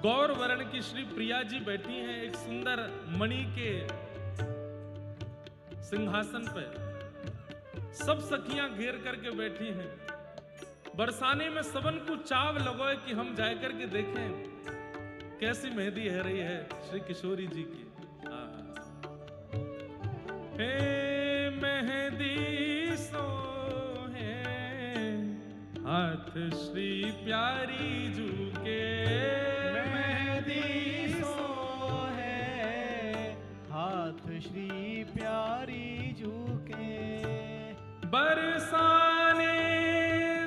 गौर वर्ण की श्री प्रिया जी बैठी हैं एक सुंदर मणि के सिंहासन पे। सब सखियां घेर करके बैठी हैं। बरसाने में सबन को चाव लगोए कि हम जाए करके देखें कैसी मेहंदी है रही है श्री किशोरी जी की। हे मेहंदी सो है हाथ श्री प्यारी जू के, मेहंदी सो है हाथ श्री प्यारी जू के। बरसाने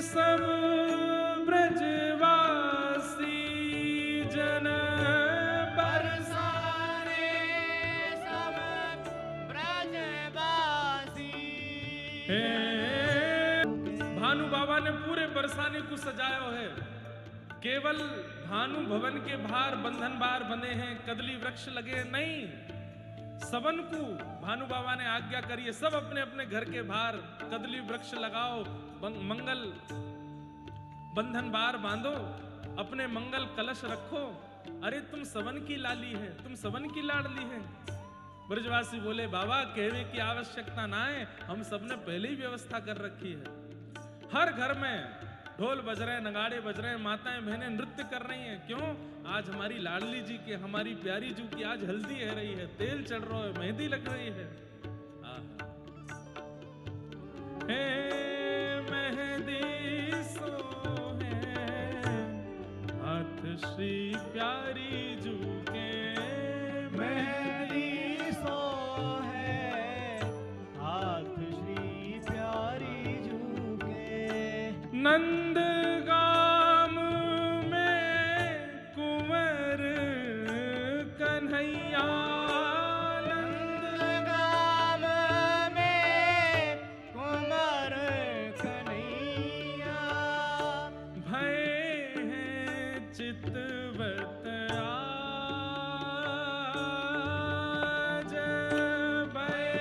सब ब्रजवासी जन, बरसाने सब ब्रजवासी। भानु बाबा ने पूरे बरसाने को सजायो है। केवल भानु भवन के बाहर बंधन बार बंधे हैं, कदली वृक्ष लगे नहीं। सबन को भानु बाबा ने आज्ञा करी है सब अपने अपने घर के बाहर कदली वृक्ष लगाओ, मंगल बंधन बार बांधो, अपने मंगल कलश रखो। अरे तुम सबन की लाली है, तुम सबन की लाडली है। ब्रजवासी बोले बाबा कहने की आवश्यकता ना है, हम सबने पहले ही व्यवस्था कर रखी है। हर घर में ढोल बज रहे हैं, नगाड़े बज रहे हैं, माताएं बहनें नृत्य कर रही हैं। क्यों? आज हमारी लाडली जी की, हमारी प्यारी जू की आज हल्दी है रही है, तेल चढ़ रहा है, मेहंदी लग रही है। हे मेहंदी सो है हाथ श्री प्यारी जू के, मेहंदी सो है हाथ श्री प्यारी जू के। नंद गाम में कुंवर कन्हैया, नंद गाम में कुंवर कन्हैया। भय है चितवत आज, भय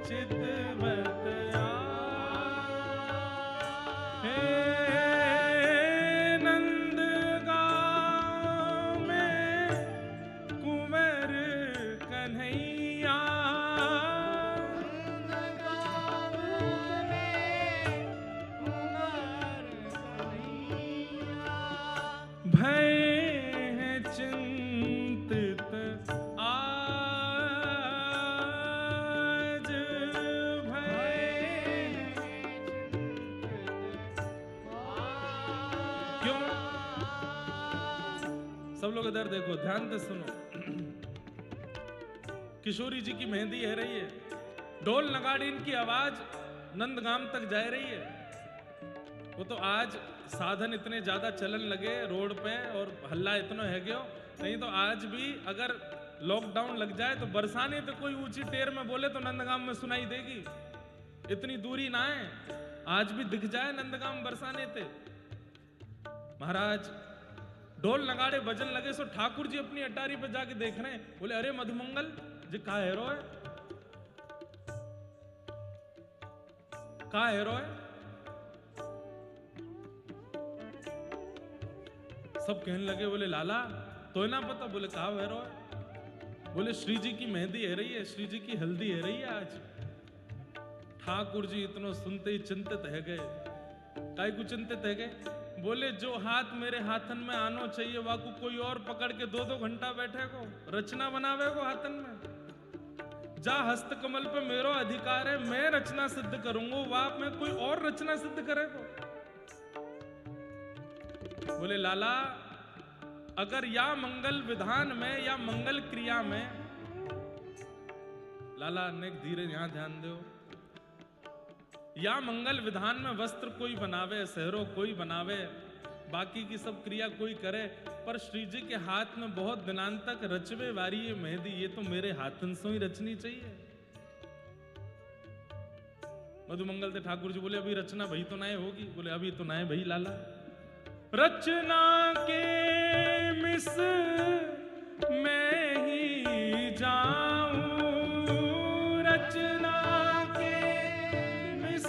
चितवत भय है चिंतित आज, भय। क्यों? सब लोग इधर देखो, ध्यान से सुनो। किशोरी जी की मेहंदी है रही है, ढोल नगाड़ीन की आवाज नंदगाम तक जा रही है। वो तो आज साधन इतने ज्यादा चलन लगे रोड पे और हल्ला इतना है गयो, नहीं तो आज भी अगर लॉकडाउन लग जाए तो बरसाने तो कोई ऊंची टेर में बोले तो नंदगाम में सुनाई देगी। इतनी दूरी ना है, आज भी दिख जाए नंदगाम बरसाने थे। महाराज ढोल नगाड़े बजन लगे सो ठाकुर जी अपनी अटारी पे जाके देख रहे हैं, बोले अरे मधुमंगल जी कहा हेरो है, कहा हेरो है। सब कहने लगे, बोले लाला तो ना पता, बोले कहा भैरो है, बोले श्री जी की मेहंदी है रही है, श्री जी की हल्दी है रही है आज। ठाकुर जी इतना सुनते ही चिंतित है गए। काहे को चिंतित है गए? बोले जो हाथ मेरे हाथन में आनो चाहिए वाकू कोई और पकड़ के 2-2 घंटा बैठे को रचना बनावे को हाथन में। जा हस्त कमल पे मेरो अधिकार है, मैं रचना सिद्ध करूंगा, वाप में कोई और रचना सिद्ध करेगा। बोले लाला अगर या मंगल विधान में या मंगल क्रिया में, लाला ने धीरे यहां ध्यान दो, या मंगल विधान में वस्त्र कोई बनावे, सहरो कोई बनावे, बाकी की सब क्रिया कोई करे, पर श्री जी के हाथ में बहुत दिनांत तक रचवे वारी ये मेहंदी, ये तो मेरे हाथन से ही रचनी चाहिए। मधुमंगल थे ठाकुर जी बोले अभी रचना भई तो ना होगी, बोले अभी तो ना भई लाला, रचना के मिस मैं ही जाऊं, रचना के मिस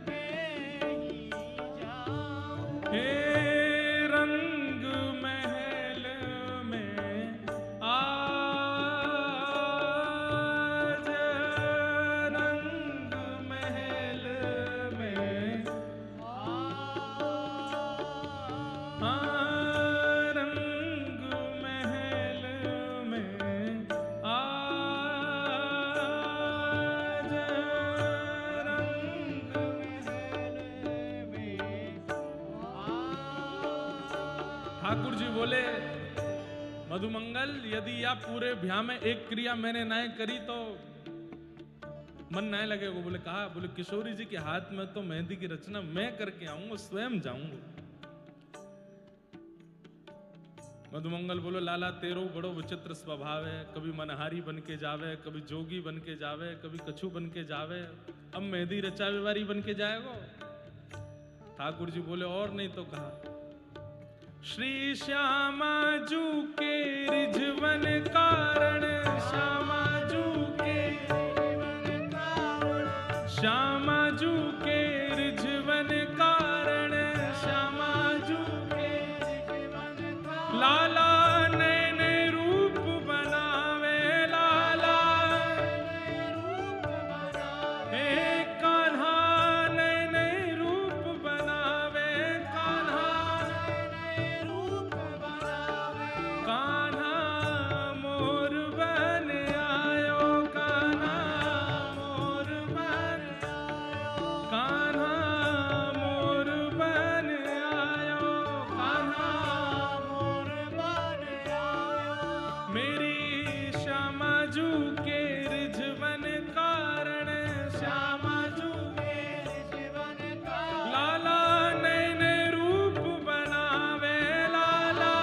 मैं ही जाऊं, हे रंग हाँ, रंग महल में आज, रंग महल में ठाकुर जी बोले मधुमंगल, यदि आप पूरे ब्याह में एक क्रिया मैंने न करी तो मन न लगेगा। बोले कहा? बोले किशोरी जी के हाथ में तो मेहंदी की रचना मैं करके आऊंगा, स्वयं जाऊंगा। मधुमंगल बोलो लाला तेरो बड़ो विचित्र स्वभाव है, कभी मनहारी बन के जावे, कभी जोगी बन के जावे, कभी कछु बन के जावे, अब मेहंदी रचावे वारी बन के जाएगो। ठाकुर जी बोले और नहीं तो कहा, श्री श्यामा जू के रिझवन कारण, श्यामा जू के रिझवन कारण, श्यामा जू के रिझवन कारण, श्यामा जू के रिझवन कारण, लाला नए नए रूप बनावे, लाला नए रूप बनावे, हे कान्हा नए नए रूप बनावे, कान्हा कान्हा मोर बन आयो, कान्हा मोर बन आयो, कान्हा मोर बन आयो, कान्हा मोर बन आयो, मेरी श्यामा जू के रिझवन कारण, श्यामा जू के रिझवन कारण, लाला नए नए रूप बनावे, लाला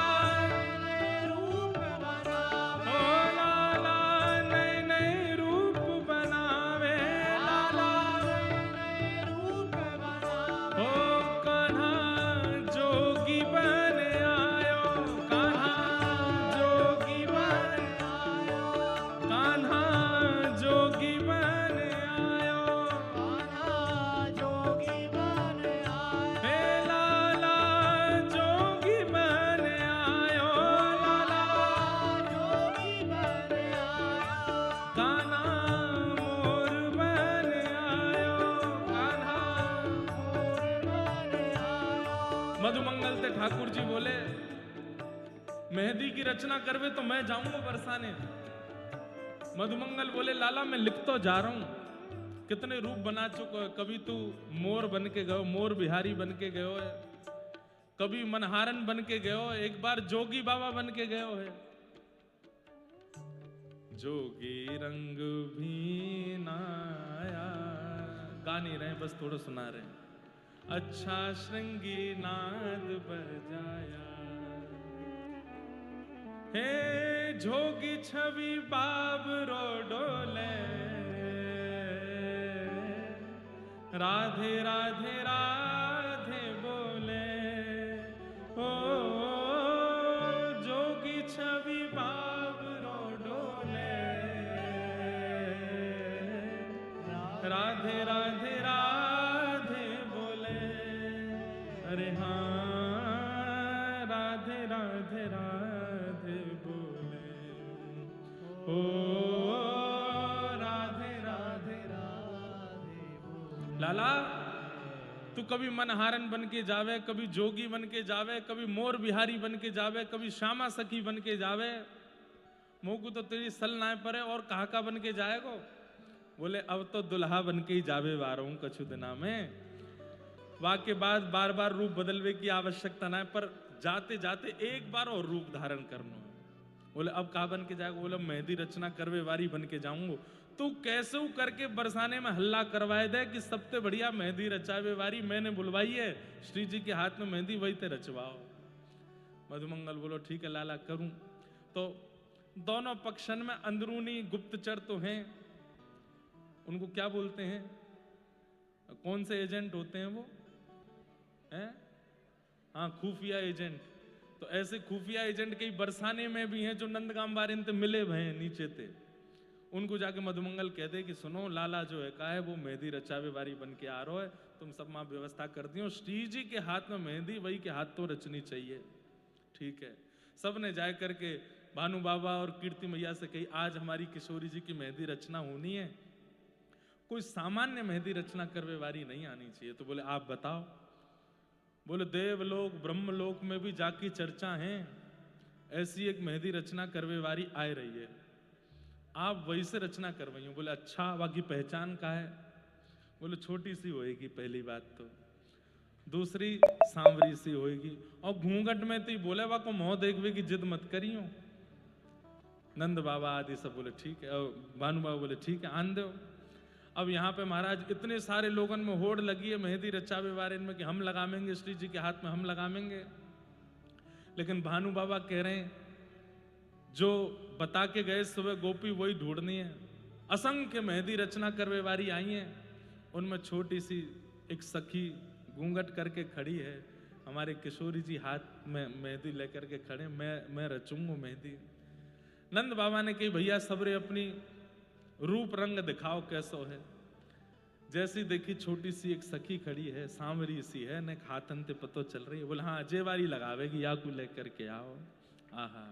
ओ लाला नए नए रूप बनावे, लाला ओ कान्हा जोगी बन आयो, कान्हा जोगी बन आयो, कान्हा जोगी बन आयो, कान्हा जोगी बन आयो, हे लाला जोगी बन आयो, लाला जोगी बन आयो, कान्हा मोर बन आयो, कान्हा मोर बन आयो। मधुमंगल से ठाकुर जी बोले मेहंदी की रचना करवे तो मैं जाऊंगा बरसाने। मधुमंगल बोले लाला मैं लिख तो जा रहा हूं, कितने रूप बना चुको है, कभी तू मोर बन के गयो, मोर बिहारी बन के गयो है, कभी मनहारन बन के गयो, एक बार जोगी बाबा बन के गयो है। जोगी रंग भी नाया, गा नहीं रहे बस थोड़ा सुना रहे, अच्छा श्रृंगी नाद बजाया, हे जोगी छवि बाबरो डोले, राधे राधे राधे बोले, ओ जोगी छवि बाबरो डोले, राधे राधे राधे बोले, अरे हाँ राधे राधे राधे बोले, ओ राधे राधे राधे बोले। लाला तू कभी मनहारन बन के जावे, कभी जोगी बन के जावे, कभी मोर बिहारी बन के जावे, कभी श्यामा सखी बन के जावे, मोकू तो तेरी सल ना परे और कहा का बन के जाएगो। बोले अब तो दुल्हा बन के ही जावे वार हूं कछु दिना में, वाह के बाद बार बार रूप बदलवे की आवश्यकता ना है, पर जाते जाते एक बार और रूप धारण करना। बोले अब कहा बन के जाएगा? बोले मेहंदी रचना करवे वारी बन के जाऊंगो। तू कैसे करके बरसाने में हल्ला करवाए दे कि सबसे बढ़िया मेहंदी रचावे वारी मैंने बुलवाई है, श्री जी के हाथ में मेहंदी वही ते रचवाओ। मधुमंगल बोलो ठीक है लाला करूं। तो दोनों पक्षन में अंदरूनी गुप्तचर तो हैं, उनको क्या बोलते हैं, कौन से एजेंट होते हैं वो हैं? हाँ खुफिया एजेंट। तो ऐसे खुफिया एजेंट कई बरसाने में भी हैं जो नंदगाम बारिन ते मिले भय नीचे थे। उनको जाके मधुमंगल कह दे कि सुनो लाला जो है का है वो मेहंदी रचावे वारी बन के आ रहा है, तुम सब माँ व्यवस्था कर दियो, श्री जी के हाथ में मेहंदी वही के हाथ तो रचनी चाहिए। ठीक है, सब ने जाए करके भानु बाबा और कीर्ति मैया से कही आज हमारी किशोरी जी की मेहंदी रचना होनी है, कोई सामान्य मेहंदी रचना करवे वारी नहीं आनी चाहिए। तो बोले आप बताओ। बोले देवलोक ब्रह्मलोक में भी जाकी चर्चा है, ऐसी एक मेहंदी रचना करवे वारी आए रही है, आप वही से रचना करवाइयो। बोले अच्छा, बाकी पहचान का है? बोले छोटी सी होएगी पहली बात तो, दूसरी सांवरी सी होएगी, और घूंघट में तो बोले वा को मोह देखवे की जिद मत करियो। नंद बाबा आदि सब बोले ठीक है, और भानु बाबा बोले ठीक है आन दो। अब यहाँ पे महाराज इतने सारे लोगों में होड़ लगी है मेहंदी रचावे वारे में कि हम लगावेंगे, श्री जी के हाथ में हम लगावेंगे। लेकिन भानु बाबा कह रहे हैं जो बता के गए सुबह गोपी वही ढूंढनी है। असंख्य मेहंदी रचना करवे वारी आई है, उनमें छोटी सी एक सखी घूंघट करके खड़ी है, हमारे किशोरी जी हाथ में मेहंदी लेकर के खड़े, मैं रचूंगा मेहंदी। नंद बाबा ने कही भैया सबरे अपनी रूप रंग दिखाओ कैसो है। जैसी देखी छोटी सी एक सखी खड़ी है, सांवरी सी है, ने हाथन ते पतो चल रही है। बोले हाँ अजय वारी लगावेगी, या को लेकर के आओ। आहा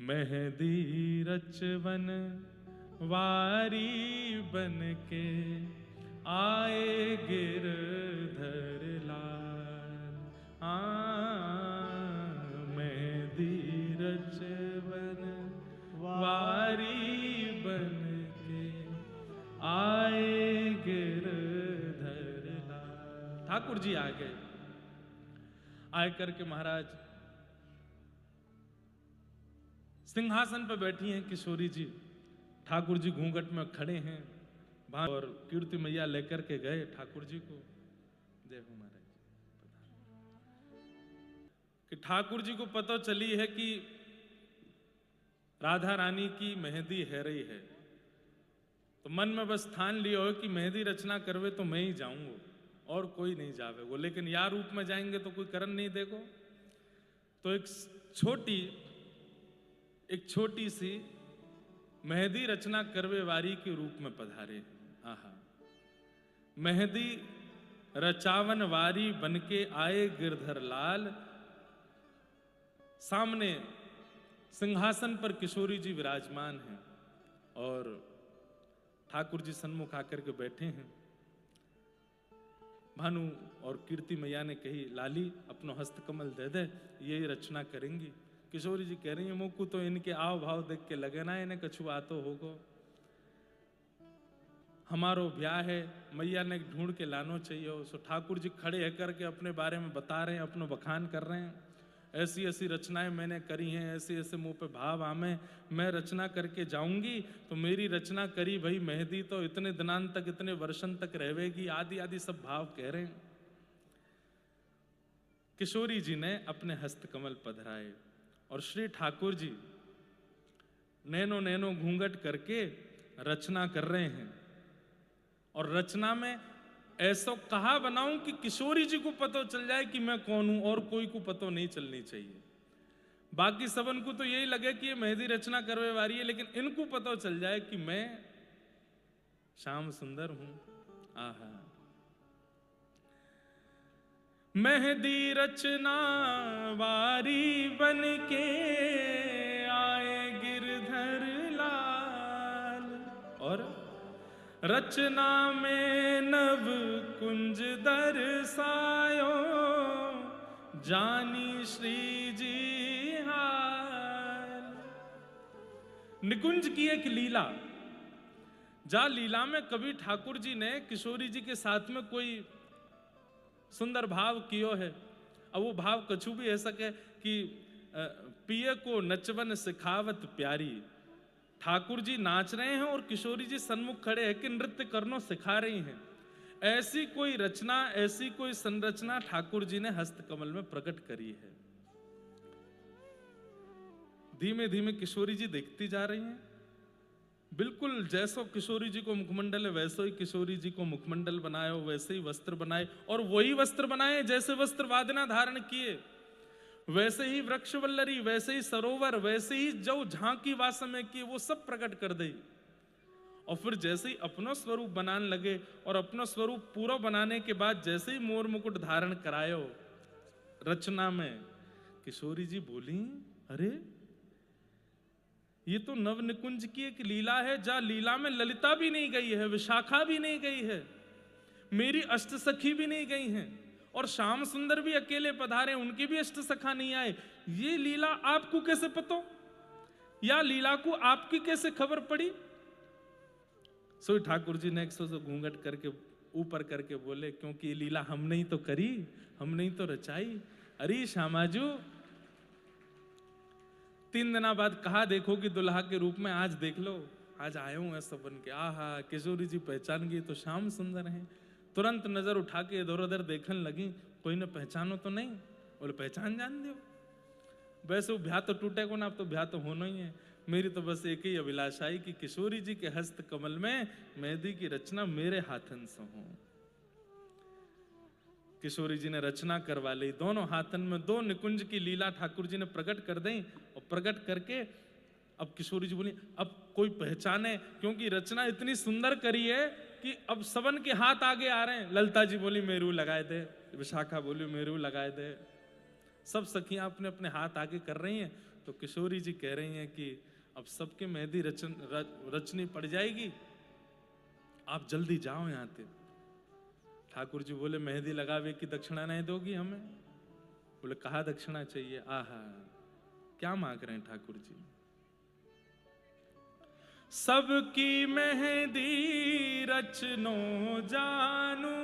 मेहंदी रचवन वारी बन के आए गिरधर लाल। मेहंदी रचवन वारी बन के आए गिरधर लाल। ठाकुर जी आ गए, आए करके महाराज सिंहासन पर बैठी हैं किशोरी जी, ठाकुर जी घूंघट में खड़े हैं, और कीर्ति मैया लेकर के गए ठाकुर जी को। देखो महाराज कि ठाकुर जी को पता चली है कि राधा रानी की मेहंदी है रही है, तो मन में बस ठान लिया हो कि मेहंदी रचना करवे तो मैं ही जाऊंगा और कोई नहीं जावे वो, लेकिन यार रूप में जाएंगे तो कोई करन नहीं देगो। तो एक छोटी सी मेहंदी रचना करवे वारी के रूप में पधारे। आहा मेहंदी रचावन वारी बनके आए गिरधर लाल। सामने सिंहासन पर किशोरी जी विराजमान हैं और ठाकुर जी सन्मुख आकर के बैठे हैं। भानु और कीर्ति मैया ने कही लाली अपनो हस्तकमल दे दे, ये रचना करेंगी। किशोरी जी कह रही है मुकु तो इनके आव भाव देख के लगे ना इन्हें कछु आतो होगो, हमारो ब्याह है, मैया ने ढूंढ के लानो चाहिए। सो ठाकुर जी खड़े है करके अपने बारे में बता रहे हैं, अपनो बखान कर रहे हैं। ऐसी ऐसी रचनाएं मैंने करी हैं, ऐसे ऐसे मुंह पे भाव आमे, मैं रचना करके जाऊंगी तो मेरी रचना करी भाई मेहंदी तो इतने दिनांत तक, इतने वर्षन तक रहेगी, आदि आदि सब भाव कह रहे हैं। किशोरी जी ने अपने हस्तकमल पधराए और श्री ठाकुर जी नैनो नैनो घूंघट करके रचना कर रहे हैं। और रचना में ऐसा कहा बनाऊं कि किशोरी जी को पता चल जाए कि मैं कौन हूं और कोई को पता नहीं चलनी चाहिए। बाकी सबन को तो यही लगे कि ये मेहंदी रचना करवे वारी है, लेकिन इनको पता चल जाए कि मैं श्याम सुंदर हूं। आहा मेहंदी रचना वारी बन के आए गिरधर लाल। और रचना में नव कुंज दर्शायो जानी श्री जी हाल। निकुंज की एक लीला, जा लीला में कभी ठाकुर जी ने किशोरी जी के साथ में कोई सुंदर भाव कियो है। अब वो भाव कछु भी ऐसा है कि पिए को नचवन सिखावत प्यारी। ठाकुर जी नाच रहे हैं और किशोरी जी सन्मुख खड़े हैं कि नृत्य करनो सिखा रही हैं। ऐसी कोई रचना, ऐसी कोई संरचना ठाकुर जी ने हस्तकमल में प्रकट करी है। धीमे धीमे किशोरी जी देखती जा रही हैं। बिल्कुल जैसो किशोरी जी को मुखमंडल है वैसे ही किशोरी जी को मुखमंडल बनाए, वैसे ही वस्त्र बनाए, और वही वस्त्र बनाए जैसे वस्त्र वादना धारण किए, वैसे ही वृक्ष वल्लरी, वैसे ही सरोवर, वैसे ही जो झांकी वासम में किए वो सब प्रकट कर दे। और फिर जैसे ही अपनो स्वरूप बनाने लगे और अपनो स्वरूप पूरा बनाने के बाद जैसे ही मोर मुकुट धारण करायो रचना में, किशोरी जी बोली अरे ये तो नव निकुंज की एक लीला है, जहां लीला में ललिता भी नहीं गई है, विशाखा भी नहीं गई है, मेरी अष्ट सखी भी नहीं गई हैं, और श्याम सुंदर भी अकेले पधारे, उनके भी अष्ट सखा नहीं आए। ये लीला आपको कैसे पता, या लीला को आपकी कैसे खबर पड़ी? सो ठाकुर जी ने एक सौ घूंघट करके ऊपर करके बोले, क्योंकि ये लीला हमने ही तो करी, हमने ही तो रचाई। अरे श्यामाजू, 3 दिना बाद कहा देखो कि दुल्हा के रूप में, आज देख लो, आज आए हूं ऐसा बन के। आहा, किशोरी जी पहचान गई तो श्याम सुंदर हैं। तुरंत नजर उठा के इधर उधर देखने लगी, कोई ने पहचानो तो नहीं? बोले पहचान जान दो, वैसे वो ब्याह तो टूटेगा ना, अब तो ब्याह तो होना ही है। मेरी तो बस एक ही अभिलाषा है कि किशोरी जी के हस्त कमल में मेहंदी की रचना मेरे हाथन से हो। किशोरी जी ने रचना करवा ली, दोनों हाथन में 2 निकुंज की लीला ठाकुर जी ने प्रकट कर दी, और प्रकट करके अब किशोरी जी बोली अब कोई पहचाने, क्योंकि रचना इतनी सुंदर करी है कि अब सबन के हाथ आगे आ रहे हैं। ललता जी बोली मेरू लगाए दे, विशाखा बोली मेरू लगाए दे, सब सखियां अपने अपने हाथ आगे कर रही हैं। तो किशोरी जी कह रही हैं कि अब सबके मेहंदी रचनी पड़ जाएगी, आप जल्दी जाओ यहाँ से। ठाकुर जी बोले मेहंदी लगावे की दक्षिणा नहीं दोगी हमें? बोले कहा दक्षिणा चाहिए? आहा, क्या मांग रहे हैं ठाकुर जी? सबकी मेहंदी रचनो जानू,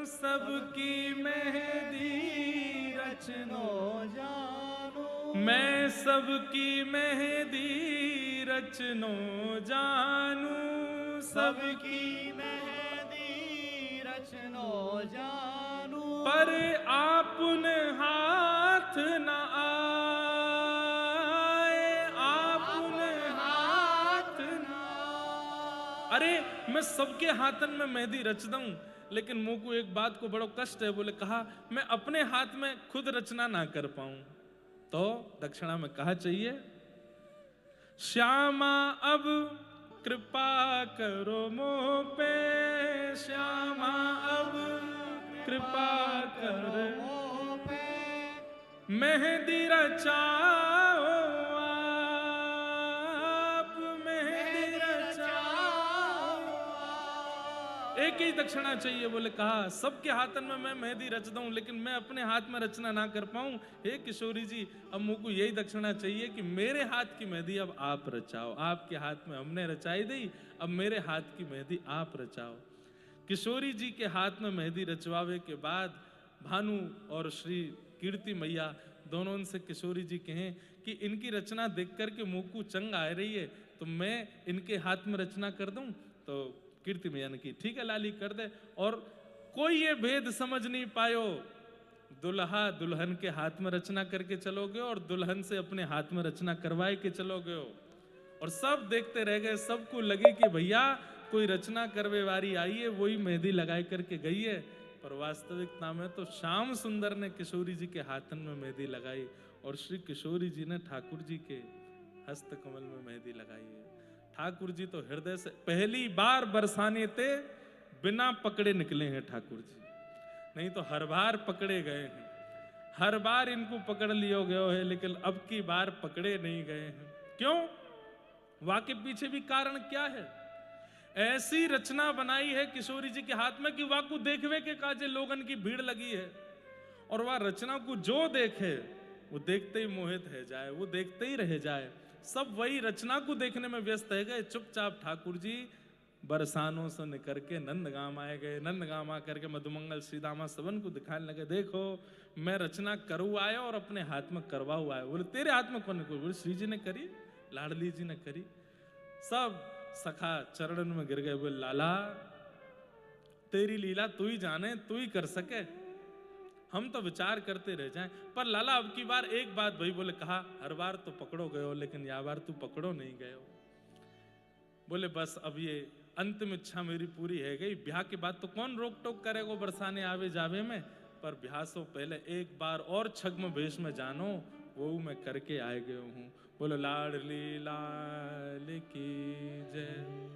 सबकी मेहंदी रचनो जानू, मैं सबकी मेहंदी रचनो जानू, सबकी मेहंदी रचनो जानू, पर आपन हाथ न आए, आपन हाथ न। अरे मैं सबके हाथन में मेहंदी रच दूं, लेकिन मुंह को एक बात को बड़ो कष्ट है। बोले कहा मैं अपने हाथ में खुद रचना ना कर पाऊं, तो दक्षिणा में कहा चाहिए, श्यामा अब कृपा करो मोह पे, श्यामा अब कृपा करो मोह पे, मेहंदी रचाओ आप, मेहंदी रचाओ। एक ही दक्षिणा चाहिए। बोले कहा सबके हाथन में मैं मेहंदी रच दूं, लेकिन मैं अपने हाथ में रचना ना कर पाऊं। हे किशोरी जी, अब मुझको यही दक्षिणा चाहिए कि मेरे हाथ की मेहंदी अब आप रचाओ। आपके हाथ में हमने रचाई दी, अब मेरे हाथ की मेहंदी आप रचाओ। किशोरी जी के हाथ में मेहंदी रचवावे के बाद भानु और श्री कीर्ति मैया दोनों उनसे किशोरी जी कहें कि इनकी रचना देख करके मुंह को चंग आ रही है, तो मैं इनके हाथ में रचना कर दूं? तो कीर्ति मैया ने की ठीक है लाली कर दे। और कोई ये भेद समझ नहीं पायो, दुल्हा दुल्हन के हाथ में रचना करके चलोगे और दुल्हन से अपने हाथ में रचना करवाए के चलोगे हो। और सब देखते रह गए, सबको लगे कि भैया कोई रचना करवे वारी आई है, वही मेहंदी लगाए करके गई है। पर वास्तविकता में तो श्याम सुंदर ने किशोरी जी के हाथन में मेहंदी लगाई, और श्री किशोरी जी ने ठाकुर जी के हस्त कमल में मेहंदी लगाई है। ठाकुर जी तो हृदय से पहली बार बरसाने थे बिना पकड़े निकले हैं ठाकुर जी, नहीं तो हर बार पकड़े गए हैं, हर बार इनको पकड़ लियो गयो है, लेकिन अब की बार पकड़े नहीं गए हैं। क्यों? वाके पीछे भी कारण क्या है? ऐसी रचना बनाई है किशोरी जी के हाथ में कि वाकू देखवे के काजे लोगन की भीड़ लगी है, और वह रचना को जो देखे वो देखते ही मोहित है जाए, वो देखते ही रह जाए। सब वही रचना को देखने में व्यस्त है गए। चुपचाप ठाकुर जी बरसानों से निकल के नंदगाम आए गए। नंदगाम आकर के मधुमंगल श्रीदामा सबन को दिखाने लगे, देखो मैं रचना करू आया और अपने हाथ में करवा हुआ है। बोले तेरे हाथ में कौन? बोले श्री जी ने करी, लाडली जी ने करी। सब सखा चरणन में गिर गए। बोले लाला तेरी लीला तू ही जाने, तू ही कर सके, हम तो विचार करते रह जाएं। पर लाला अब की बार एक बात भाई, बोले कहा हर बार तो पकड़ो गए हो, लेकिन यह बार तू पकड़ो नहीं गए हो। बोले बस अब ये अंतिम इच्छा मेरी पूरी है गई, ब्याह के बाद तो कौन रोक टोक करेगा बरसाने आवे जावे में, पर ब्याह से पहले एक बार और छद्म भेष में जानो, वो मैं करके आए गए हूँ। बोलो लाडली लाल की जय।